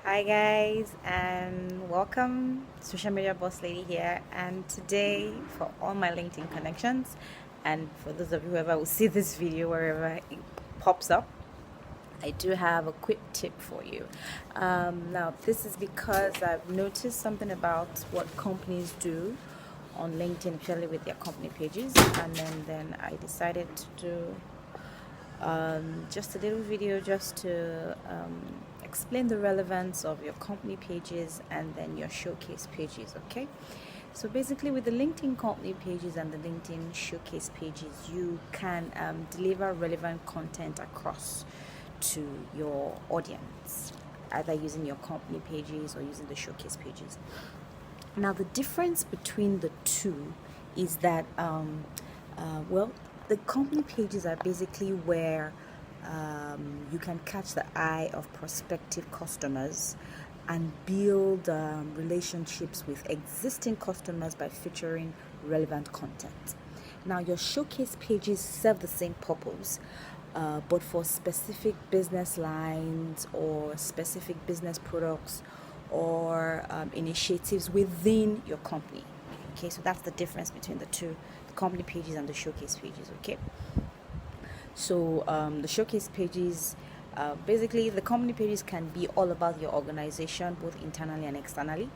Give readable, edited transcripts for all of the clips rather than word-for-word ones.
Hi guys, and welcome. Social media boss lady here, and today for all my LinkedIn connections, and for those of you whoever will see this video wherever it pops up, I do have a quick tip for you. Now, this is because I've noticed something about what companies do on LinkedIn, especially with their company pages, and then I decided to do just a little video just to explain the relevance of your company pages and then your showcase pages. Okay, so basically with the LinkedIn company pages and the LinkedIn showcase pages, you can deliver relevant content across to your audience, either using your company pages or using the showcase pages. Now, the difference between the two is that, well, the company pages are basically where you can catch the eye of prospective customers and build relationships with existing customers by featuring relevant content. Now, your showcase pages serve the same purpose, but for specific business lines or specific business products or initiatives within your company. Okay, so that's the difference between the two, the company pages and the showcase pages. Okay, so the showcase pages, basically the company pages can be all about your organization, both internally and externally,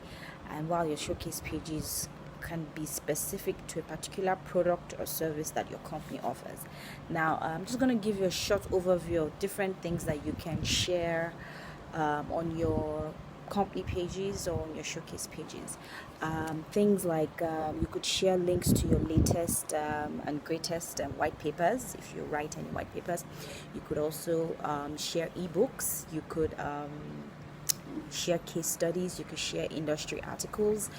and while your showcase pages can be specific to a particular product or service that your company offers. Now, I'm just going to give you a short overview of different things that you can share on your company pages or on your showcase pages. Things like you could share links to your latest and greatest white papers if you write any white papers. You could also share ebooks. You could share case studies. You could share industry articles.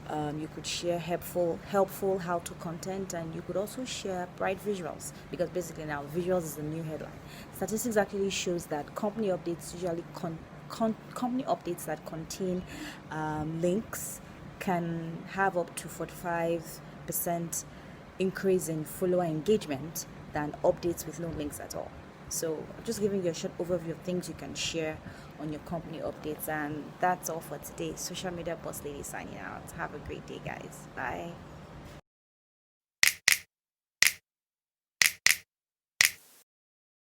You could share helpful how-to content, and you could also share bright visuals, because basically now visuals is the new headline. Statistics actually shows that company updates usually company updates that contain links can have up to 45% increase in follower engagement than updates with no links at all. So I'm just giving you a short overview of things you can share on your company updates, and that's all for today. Social media boss lady signing out. Have a great day, guys. Bye.